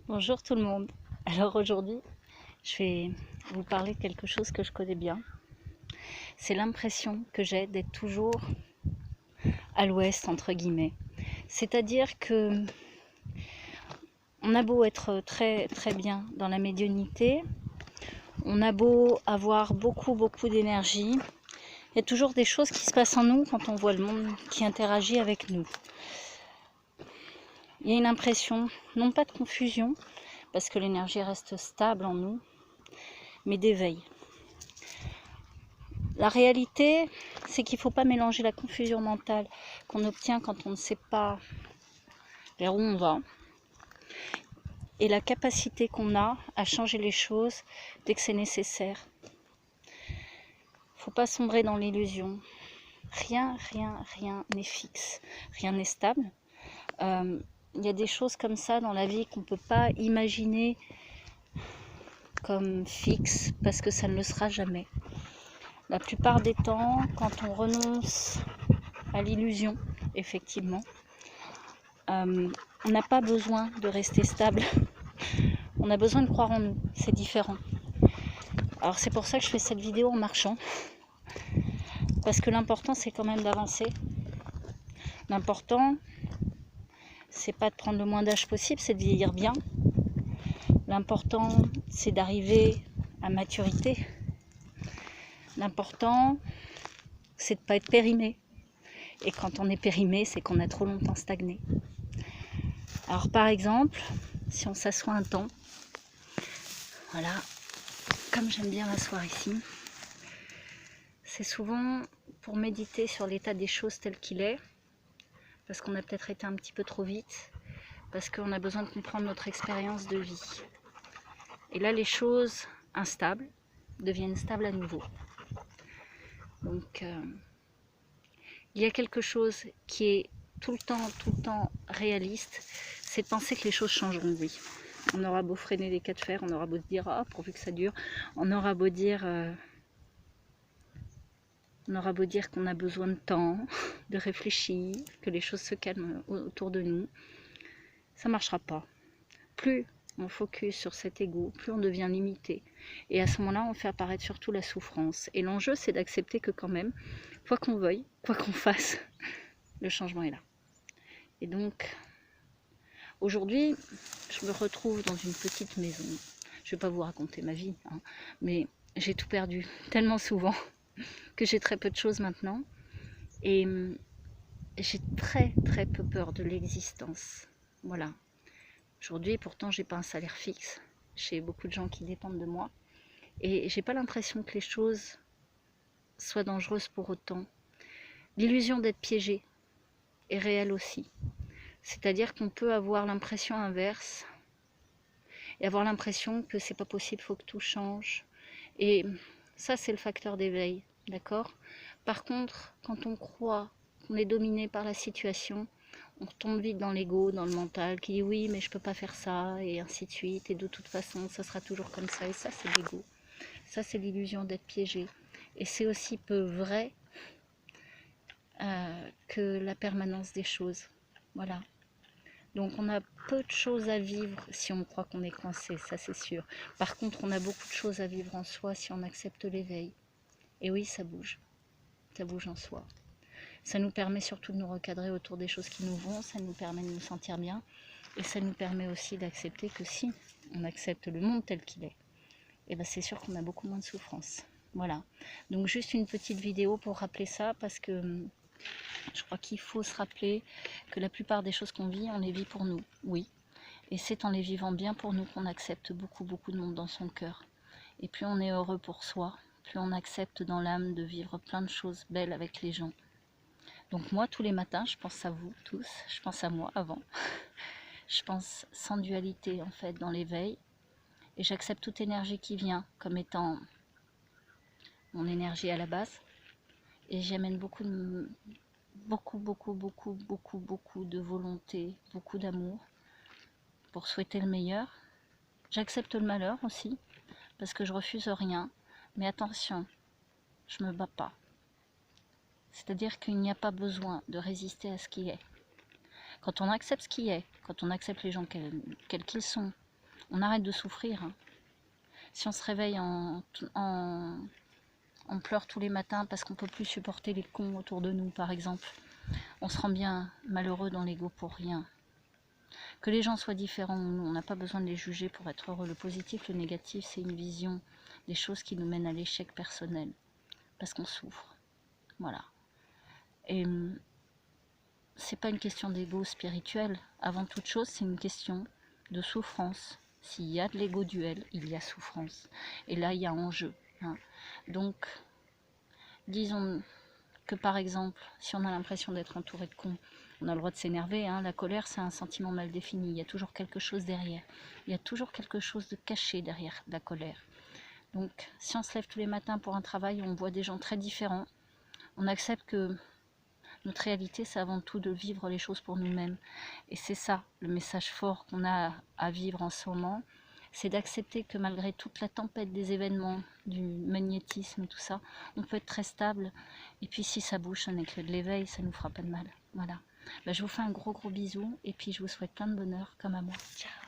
Bonjour tout le monde. Alors aujourd'hui, je vais vous parler de quelque chose que je connais bien. C'est l'impression que j'ai d'être toujours à l'ouest, entre guillemets. C'est-à-dire que on a beau être très très bien dans la médiumnité, on a beau avoir beaucoup d'énergie, il y a toujours des choses qui se passent en nous quand on voit le monde qui interagit avec nous. Il y a une impression, non pas de confusion, parce que l'énergie reste stable en nous, mais d'éveil. La réalité, c'est qu'il ne faut pas mélanger la confusion mentale qu'on obtient quand on ne sait pas vers où on va et la capacité qu'on a à changer les choses dès que c'est nécessaire. Il ne faut pas sombrer dans l'illusion. Rien n'est fixe, rien n'est stable. Il y a des choses comme ça dans la vie qu'on ne peut pas imaginer comme fixes parce que ça ne le sera jamais. La plupart des temps, quand on renonce à l'illusion, effectivement, on n'a pas besoin de rester stable. On a besoin de croire en nous, c'est différent. Alors c'est pour ça que je fais cette vidéo en marchant. Parce que l'important c'est quand même d'avancer. L'important c'est pas de prendre le moins d'âge possible, c'est de vieillir bien. L'important c'est d'arriver à maturité. L'important c'est de ne pas être périmé. Et quand on est périmé, c'est qu'on a trop longtemps stagné. Alors par exemple, si on s'assoit un temps, voilà, comme j'aime bien m'asseoir ici, c'est souvent pour méditer sur l'état des choses tel qu'il est, parce qu'on a peut-être été un petit peu trop vite, parce qu'on a besoin de comprendre notre expérience de vie. Et là, les choses instables deviennent stables à nouveau. Donc, il y a quelque chose qui est tout le temps réaliste, c'est de penser que les choses changeront, oui. On aura beau freiner les cas de fer, on aura beau se dire, ah, pourvu que ça dure, on aura beau dire qu'on a besoin de temps, de réfléchir, que les choses se calment autour de nous. Ça ne marchera pas. Plus on focus sur cet ego, plus on devient limité. Et à ce moment-là, on fait apparaître surtout la souffrance. Et l'enjeu, c'est d'accepter que quand même, quoi qu'on veuille, quoi qu'on fasse, le changement est là. Et donc, aujourd'hui, je me retrouve dans une petite maison. Je ne vais pas vous raconter ma vie, hein, mais j'ai tout perdu tellement souvent que j'ai très peu de choses maintenant. Et j'ai très peu peur de l'existence. Voilà. Aujourd'hui, pourtant, j'ai pas un salaire fixe. J'ai beaucoup de gens qui dépendent de moi. Et j'ai pas l'impression que les choses soient dangereuses pour autant. L'illusion d'être piégé est réelle aussi. C'est-à-dire qu'on peut avoir l'impression inverse et avoir l'impression que c'est pas possible, il faut que tout change. Et ça, c'est le facteur d'éveil, d'accord? Par contre, quand on croit qu'on est dominé par la situation, on retombe vite dans l'ego, dans le mental, qui dit oui, mais je peux pas faire ça, et ainsi de suite, et de toute façon, ça sera toujours comme ça, et ça, c'est l'ego. Ça, c'est l'illusion d'être piégé. Et c'est aussi peu vrai que la permanence des choses. Voilà. Donc on a peu de choses à vivre si on croit qu'on est coincé, ça c'est sûr. Par contre, on a beaucoup de choses à vivre en soi si on accepte l'éveil. Et oui, ça bouge en soi. Ça nous permet surtout de nous recadrer autour des choses qui nous vont, ça nous permet de nous sentir bien, et ça nous permet aussi d'accepter que si on accepte le monde tel qu'il est, et ben c'est sûr qu'on a beaucoup moins de souffrance. Voilà. Donc juste une petite vidéo pour rappeler ça, parce que je crois qu'il faut se rappeler que la plupart des choses qu'on vit, on les vit pour nous, oui. Et c'est en les vivant bien pour nous qu'on accepte beaucoup de monde dans son cœur. Et plus on est heureux pour soi, plus on accepte dans l'âme de vivre plein de choses belles avec les gens. Donc moi, tous les matins, je pense à vous tous, je pense à moi avant. Je pense sans dualité en fait dans l'éveil. Et j'accepte toute énergie qui vient comme étant mon énergie à la base. Et j'y amène beaucoup de volonté, beaucoup d'amour pour souhaiter le meilleur. J'accepte le malheur aussi, parce que je refuse rien. Mais attention, je me bats pas. C'est-à-dire qu'il n'y a pas besoin de résister à ce qui est. Quand on accepte ce qui est, quand on accepte les gens quels qu'ils sont, On arrête de souffrir. Hein. Si on se réveille on pleure tous les matins parce qu'on ne peut plus supporter les cons autour de nous, par exemple. On se rend bien malheureux dans l'ego pour rien. Que les gens soient différents ou non, on n'a pas besoin de les juger pour être heureux. Le positif, le négatif, c'est une vision des choses qui nous mènent à l'échec personnel. Parce qu'on souffre. Voilà. Et c'est pas une question d'ego spirituel. Avant toute chose, c'est une question de souffrance. S'il y a de l'ego duel, il y a souffrance. Et là, il y a enjeu. Hein. Donc, disons que par exemple, si on a l'impression d'être entouré de cons, on a le droit de s'énerver. Hein. La colère, c'est un sentiment mal défini. Il y a toujours quelque chose derrière. Il y a toujours quelque chose de caché derrière la colère. Donc, si on se lève tous les matins pour un travail où on voit des gens très différents, on accepte que notre réalité, c'est avant tout de vivre les choses pour nous-mêmes. Et c'est ça, le message fort qu'on a à vivre en ce moment, c'est d'accepter que malgré toute la tempête des événements, du magnétisme et tout ça, on peut être très stable. Et puis si ça bouge, ce n'est que de l'éveil, ça ne nous fera pas de mal. Voilà. Ben, je vous fais un gros bisou et puis je vous souhaite plein de bonheur comme à moi. Ciao.